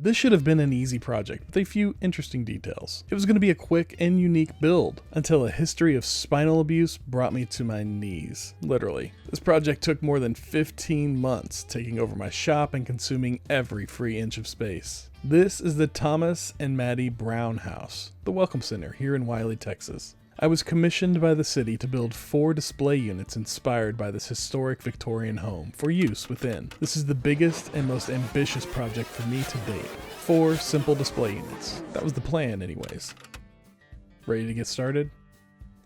This should have been an easy project with a few interesting details. It was going to be a quick and unique build until a history of spinal abuse brought me to my knees, literally. This project took more than 15 months, taking over my shop and consuming every free inch of space. This is the Thomas and Mattie Brown House, the Welcome Center here in Wylie, Texas. I was commissioned by the city to build 4 display units inspired by this historic Victorian home for use within. This is the biggest and most ambitious project for me to date. 4 simple display units. That was the plan anyways. Ready to get started?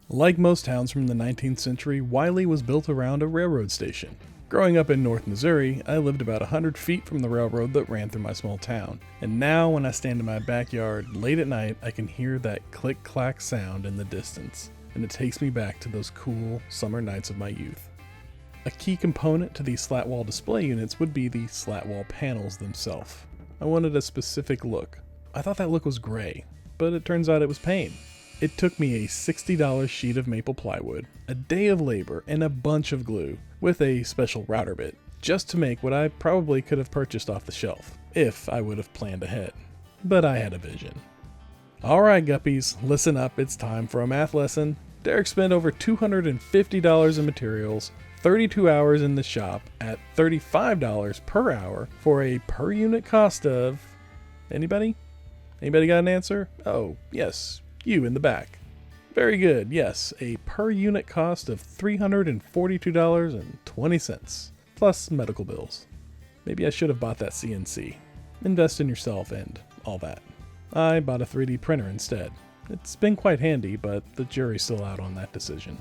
Like most towns from the 19th century, Wylie was built around a railroad station. Growing up in North Missouri, I lived about 100 feet from the railroad that ran through my small town. And now when I stand in my backyard late at night, I can hear that click-clack sound in the distance. And it takes me back to those cool summer nights of my youth. A key component to these slat wall display units would be the slat wall panels themselves. I wanted a specific look. I thought that look was gray, but it turns out it was pain. It took me a $60 sheet of maple plywood, a day of labor, and a bunch of glue, with a special router bit, just to make what I probably could have purchased off the shelf, if I would have planned ahead. But I had a vision. Alright guppies, listen up, it's time for a math lesson. Derek spent over $250 in materials, 32 hours in the shop, at $35 per hour, for a per unit cost of... Anybody? Anybody got an answer? Oh, yes. You in the back. Very good, yes, a per unit cost of $342.20, plus medical bills. Maybe I should have bought that CNC. Invest in yourself and all that. I bought a 3D printer instead. It's been quite handy, but the jury's still out on that decision.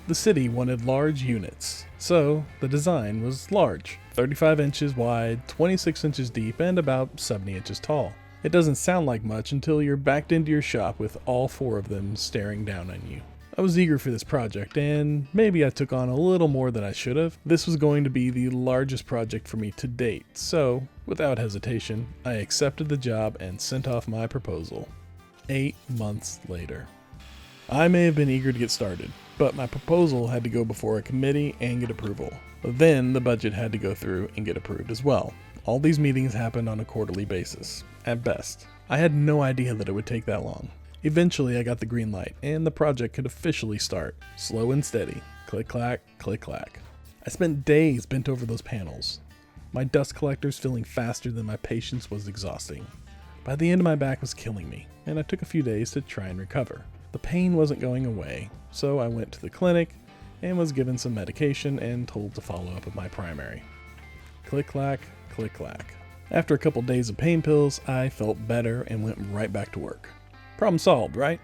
The city wanted large units, so the design was large, 35 inches wide, 26 inches deep, and about 70 inches tall. It doesn't sound like much until you're backed into your shop with all 4 of them staring down on you. I was eager for this project, and maybe I took on a little more than I should have. This was going to be the largest project for me to date, so without hesitation, I accepted the job and sent off my proposal. 8 months later. I may have been eager to get started, but my proposal had to go before a committee and get approval. Then the budget had to go through and get approved as well. All these meetings happened on a quarterly basis, at best. I had no idea that it would take that long. Eventually I got the green light, and the project could officially start. Slow and steady. Click-clack, click-clack. I spent days bent over those panels. My dust collectors filling faster than my patience was exhausting. By the end, my back was killing me, and I took a few days to try and recover. The pain wasn't going away, so I went to the clinic and was given some medication and told to follow up with my primary. Click-clack, click-clack. After a couple days of pain pills, I felt better and went right back to work. Problem solved, right?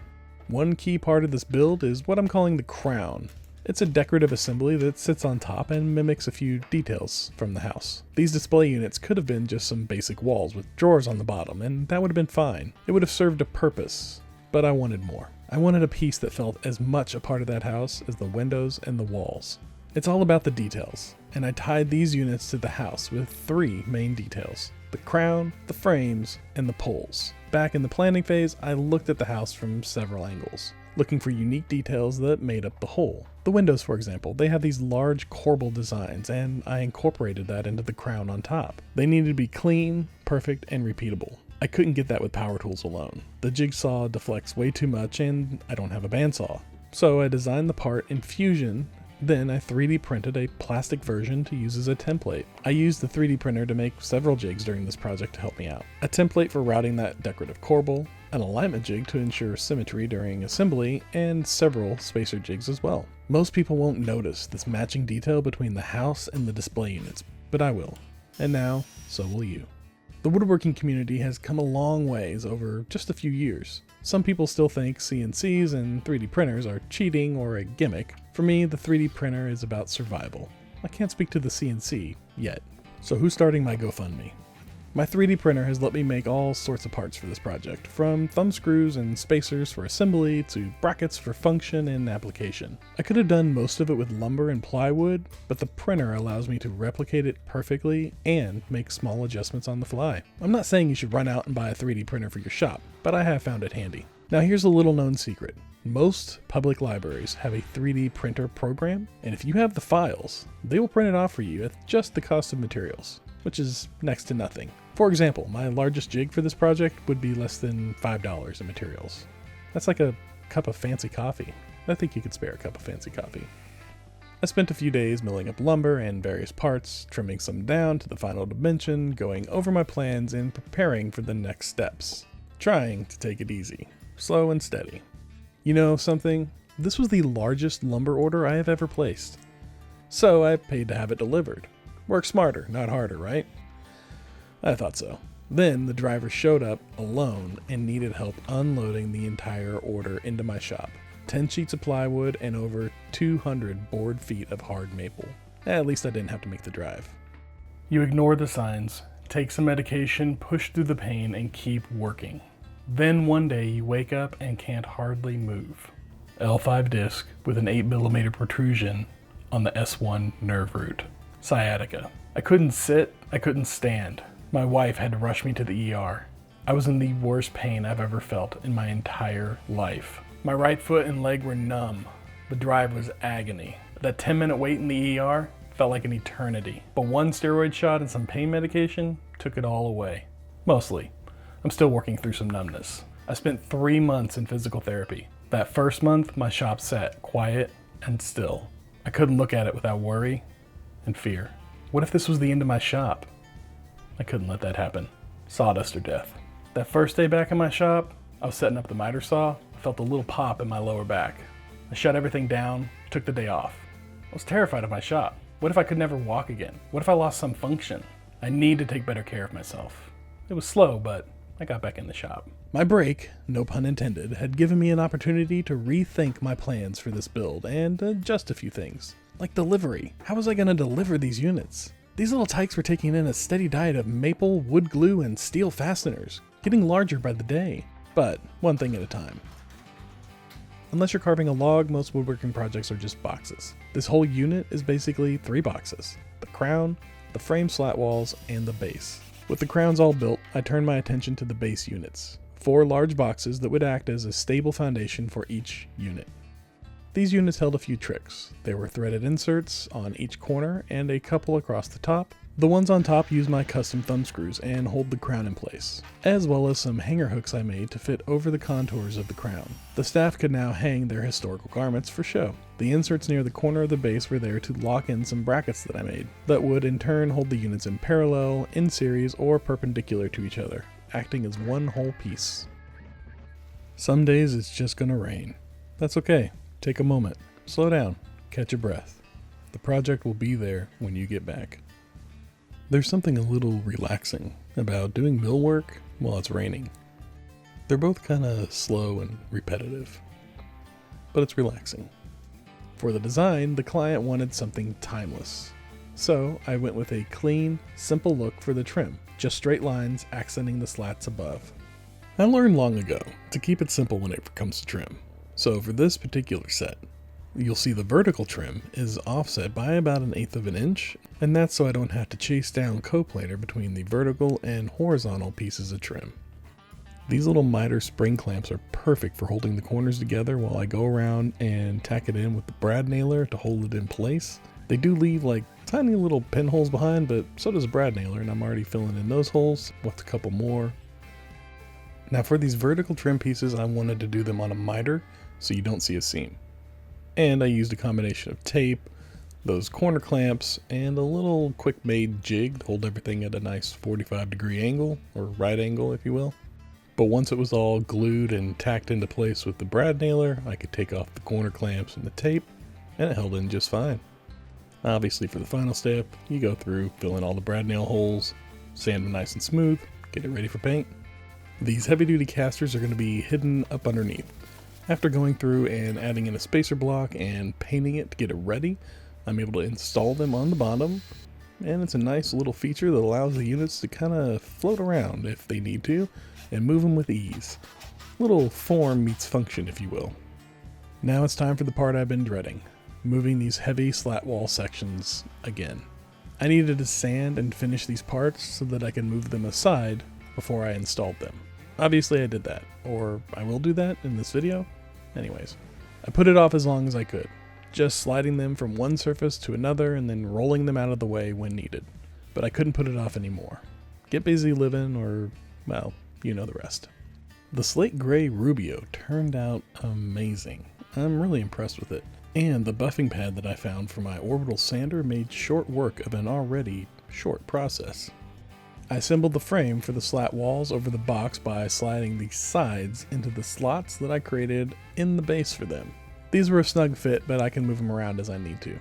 One key part of this build is what I'm calling the crown. It's a decorative assembly that sits on top and mimics a few details from the house. These display units could have been just some basic walls with drawers on the bottom, and that would have been fine. It would have served a purpose, but I wanted more. I wanted a piece that felt as much a part of that house as the windows and the walls. It's all about the details, and I tied these units to the house with 3 main details: the crown, the frames, and the poles. Back in the planning phase, I looked at the house from several angles, looking for unique details that made up the whole. The windows, for example, they have these large corbel designs, and I incorporated that into the crown on top. They needed to be clean, perfect, and repeatable. I couldn't get that with power tools alone. The jigsaw deflects way too much, and I don't have a bandsaw. So I designed the part in Fusion. Then I 3D printed a plastic version to use as a template. I used the 3D printer to make several jigs during this project to help me out. A template for routing that decorative corbel, an alignment jig to ensure symmetry during assembly, and several spacer jigs as well. Most people won't notice this matching detail between the house and the display units, but I will. And now, so will you. The woodworking community has come a long ways over just a few years. Some people still think CNCs and 3D printers are cheating or a gimmick. For me, the 3D printer is about survival. I can't speak to the CNC yet. So who's starting my GoFundMe? My 3D printer has let me make all sorts of parts for this project, from thumb screws and spacers for assembly to brackets for function and application. I could have done most of it with lumber and plywood, but the printer allows me to replicate it perfectly and make small adjustments on the fly. I'm not saying you should run out and buy a 3D printer for your shop, but I have found it handy. Now here's a little known secret. Most public libraries have a 3D printer program, and if you have the files, they will print it off for you at just the cost of materials, which is next to nothing. For example, my largest jig for this project would be less than $5 in materials. That's like a cup of fancy coffee. I think you could spare a cup of fancy coffee. I spent a few days milling up lumber and various parts, trimming some down to the final dimension, going over my plans and preparing for the next steps. Trying to take it easy, slow and steady. You know something? This was the largest lumber order I have ever placed. So I paid to have it delivered. Work smarter, not harder, right? I thought so. Then the driver showed up alone and needed help unloading the entire order into my shop. 10 sheets of plywood and over 200 board feet of hard maple. At least I didn't have to make the drive. You ignore the signs, take some medication, push through the pain, and keep working. Then one day you wake up and can't hardly move. L5 disc with an 8mm protrusion on the S1 nerve root. Sciatica. I couldn't sit, I couldn't stand. My wife had to rush me to the ER. I was in the worst pain I've ever felt in my entire life. My right foot and leg were numb. The drive was agony. That 10-minute wait in the ER felt like an eternity. But one steroid shot and some pain medication took it all away. Mostly. I'm still working through some numbness. I spent 3 months in physical therapy. That first month, my shop sat quiet and still. I couldn't look at it without worry and fear. What if this was the end of my shop? I couldn't let that happen. Sawdust or death. That first day back in my shop, I was setting up the miter saw. I felt a little pop in my lower back. I shut everything down, took the day off. I was terrified of my shop. What if I could never walk again? What if I lost some function? I need to take better care of myself. It was slow, but I got back in the shop. My break, no pun intended, had given me an opportunity to rethink my plans for this build and adjust a few things. Like delivery. How was I going to deliver these units? These little tykes were taking in a steady diet of maple, wood glue, and steel fasteners, getting larger by the day. But one thing at a time. Unless you're carving a log, most woodworking projects are just boxes. This whole unit is basically 3 boxes. The crown, the frame slat walls, and the base. With the crowns all built, I turned my attention to the base units. 4 large boxes that would act as a stable foundation for each unit. These units held a few tricks. There were threaded inserts on each corner and a couple across the top. The ones on top use my custom thumb screws and hold the crown in place, as well as some hanger hooks I made to fit over the contours of the crown. The staff could now hang their historical garments for show. The inserts near the corner of the base were there to lock in some brackets that I made, that would in turn hold the units in parallel, in series, or perpendicular to each other, acting as one whole piece. Some days it's just gonna rain. That's okay. Take a moment, slow down, catch your breath. The project will be there when you get back. There's something a little relaxing about doing mill work while it's raining. They're both kind of slow and repetitive, but it's relaxing. For the design, the client wanted something timeless. So I went with a clean, simple look for the trim, just straight lines accenting the slats above. I learned long ago to keep it simple when it comes to trim. So for this particular set, you'll see the vertical trim is offset by about 1/8 of an inch, and that's so I don't have to chase down coplanar between the vertical and horizontal pieces of trim. These little miter spring clamps are perfect for holding the corners together while I go around and tack it in with the brad nailer to hold it in place. They do leave like tiny little pinholes behind, but so does a brad nailer, and I'm already filling in those holes with a couple more. Now for these vertical trim pieces, I wanted to do them on a miter so you don't see a seam. And I used a combination of tape, those corner clamps, and a little quick made jig to hold everything at a nice 45-degree angle, or right angle if you will. But once it was all glued and tacked into place with the brad nailer, I could take off the corner clamps and the tape, and it held in just fine. Obviously for the final step, you go through, fill in all the brad nail holes, sand them nice and smooth, get it ready for paint. These heavy-duty casters are going to be hidden up underneath. After going through and adding in a spacer block and painting it to get it ready, I'm able to install them on the bottom, and it's a nice little feature that allows the units to kind of float around if they need to, and move them with ease. Little form meets function, if you will. Now it's time for the part I've been dreading, moving these heavy slat wall sections again. I needed to sand and finish these parts so that I can move them aside before I installed them. Obviously I did that, or I will do that in this video. Anyways, I put it off as long as I could, just sliding them from one surface to another and then rolling them out of the way when needed. But I couldn't put it off anymore. get busy living, or, well, you know the rest. The slate gray Rubio turned out amazing. I'm really impressed with it. And the buffing pad that I found for my orbital sander made short work of an already short process. I assembled the frame for the slat walls over the box by sliding the sides into the slots that I created in the base for them. These were a snug fit, but I can move them around as I need to.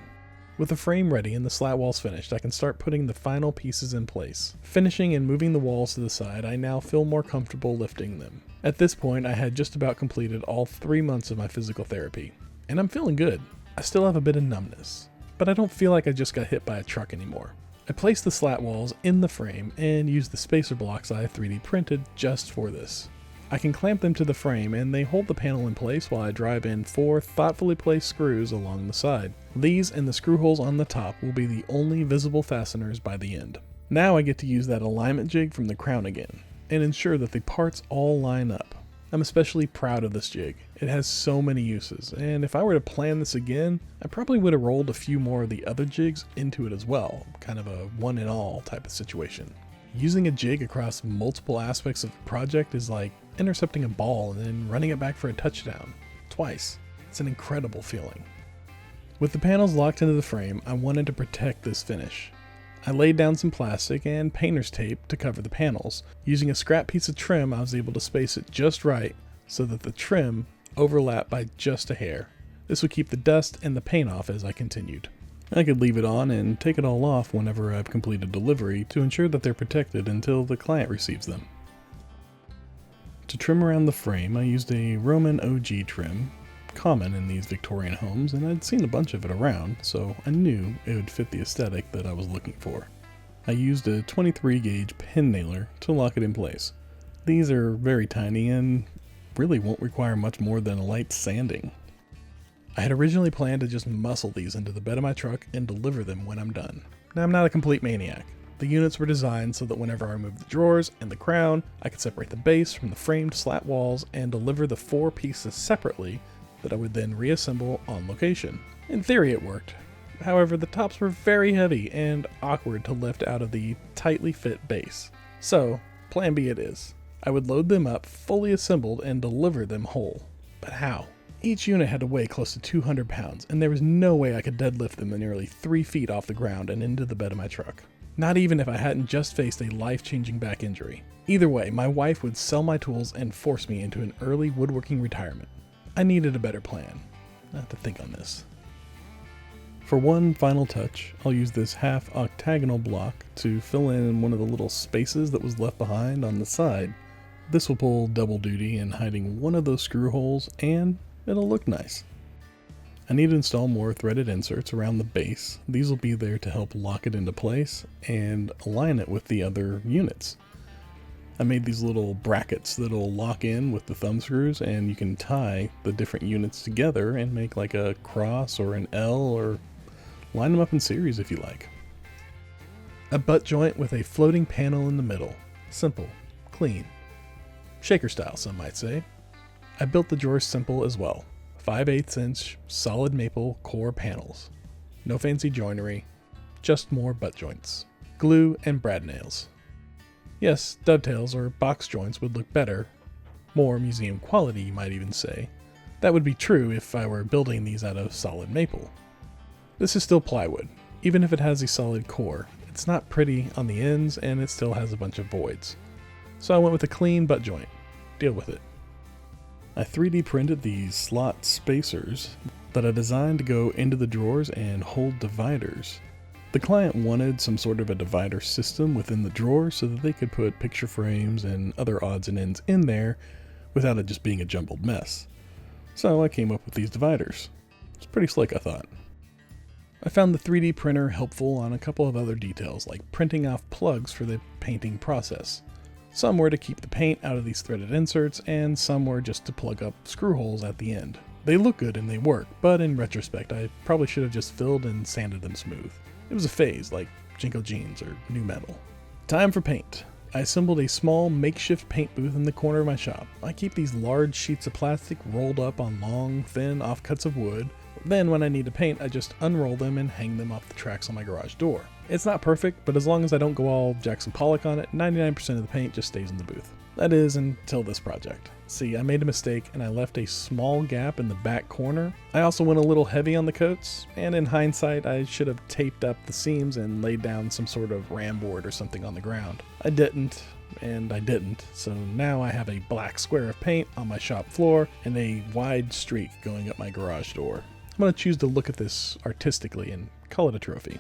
With the frame ready and the slat walls finished, I can start putting the final pieces in place. Finishing and moving the walls to the side, I now feel more comfortable lifting them. At this point, I had just about completed all 3 months of my physical therapy, and I'm feeling good. I still have a bit of numbness, but I don't feel like I just got hit by a truck anymore. I placed the slat walls in the frame and used the spacer blocks I 3D printed just for this. I can clamp them to the frame and they hold the panel in place while I drive in 4 thoughtfully placed screws along the side. These and the screw holes on the top will be the only visible fasteners by the end. Now I get to use that alignment jig from the crown again and ensure that the parts all line up. I'm especially proud of this jig. It has so many uses, and if I were to plan this again, I probably would have rolled a few more of the other jigs into it as well, kind of a one-in-all type of situation. Using a jig across multiple aspects of the project is like intercepting a ball and then running it back for a touchdown. Twice. It's an incredible feeling. With the panels locked into the frame, I wanted to protect this finish. I laid down some plastic and painter's tape to cover the panels. Using a scrap piece of trim, I was able to space it just right so that the trim overlapped by just a hair. This would keep the dust and the paint off as I continued. I could leave it on and take it all off whenever I've completed delivery to ensure that they're protected until the client receives them. To trim around the frame, I used a Roman OG trim, common in these Victorian homes, and I'd seen a bunch of it around, so I knew it would fit the aesthetic that I was looking for. I used a 23 gauge pin nailer to lock it in place. These are very tiny and really won't require much more than a light sanding. I had originally planned to just muscle these into the bed of my truck and deliver them when I'm done. Now, I'm not a complete maniac. The units were designed so that whenever I removed the drawers and the crown, I could separate the base from the framed slat walls and deliver the 4 pieces separately that I would then reassemble on location. In theory it worked. However, the tops were very heavy and awkward to lift out of the tightly fit base. So, plan B it is. I would load them up fully assembled and deliver them whole. But how? Each unit had to weigh close to 200 pounds, and there was no way I could deadlift them nearly 3 feet off the ground and into the bed of my truck. Not even if I hadn't just faced a life-changing back injury. Either way, my wife would sell my tools and force me into an early woodworking retirement. I needed a better plan. I have to think on this. For one final touch, I'll use this half octagonal block to fill in one of the little spaces that was left behind on the side. This will pull double duty in hiding one of those screw holes, and it'll look nice. I need to install more threaded inserts around the base. These will be there to help lock it into place and align it with the other units. I made these little brackets that'll lock in with the thumb screws, and you can tie the different units together and make like a cross or an L, or line them up in series if you like. A butt joint with a floating panel in the middle. Simple, clean. Shaker style, some might say. I built the drawers simple as well. 5/8 inch solid maple core panels. No fancy joinery, just more butt joints. Glue and brad nails. Yes, dovetails or box joints would look better. More museum quality, you might even say. That would be true if I were building these out of solid maple. This is still plywood. Even if it has a solid core, it's not pretty on the ends and it still has a bunch of voids. So I went with a clean butt joint. Deal with it. I 3D printed these slot spacers that I designed to go into the drawers and hold dividers. The client wanted some sort of a divider system within the drawer so that they could put picture frames and other odds and ends in there without it just being a jumbled mess. So I came up with these dividers. It's pretty slick, I thought. I found the 3D printer helpful on a couple of other details, like printing off plugs for the painting process. Some were to keep the paint out of these threaded inserts, and some were just to plug up screw holes at the end. They look good and they work, but in retrospect I probably should have just filled and sanded them smooth. It was a phase, like Jinko jeans or new metal. Time for paint. I assembled a small makeshift paint booth in the corner of my shop. I keep these large sheets of plastic rolled up on long, thin offcuts of wood. Then when I need to paint, I just unroll them and hang them off the tracks on my garage door. It's not perfect, but as long as I don't go all Jackson Pollock on it, 99% of the paint just stays in the booth. That is, until this project. See, I made a mistake and I left a small gap in the back corner. I also went a little heavy on the coats, and in hindsight I should have taped up the seams and laid down some sort of ram board or something on the ground. I didn't, so now I have a black square of paint on my shop floor and a wide streak going up my garage door. I'm going to choose to look at this artistically and call it a trophy.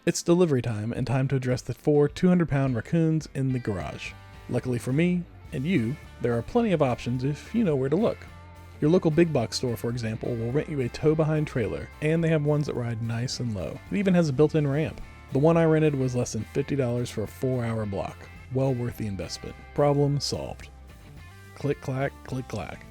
It's delivery time and time to address the 4 200-pound raccoons in the garage. Luckily for me and you, there are plenty of options if you know where to look. Your local big box store, for example, will rent you a tow-behind trailer, and they have ones that ride nice and low. It even has a built-in ramp. The one I rented was less than $50 for a 4-hour block. Well worth the investment. Problem solved. Click clack, click clack.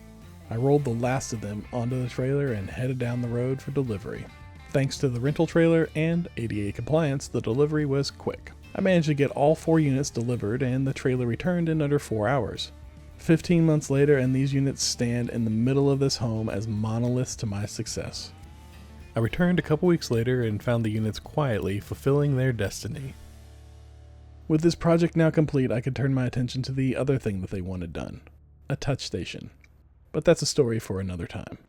I rolled the last of them onto the trailer and headed down the road for delivery. Thanks to the rental trailer and ADA compliance, the delivery was quick. I managed to get all 4 units delivered and the trailer returned in under 4 hours. 15 months later, and these units stand in the middle of this home as monoliths to my success. I returned a couple weeks later and found the units quietly fulfilling their destiny. With this project now complete, I could turn my attention to the other thing that they wanted done, a touch station. But that's a story for another time.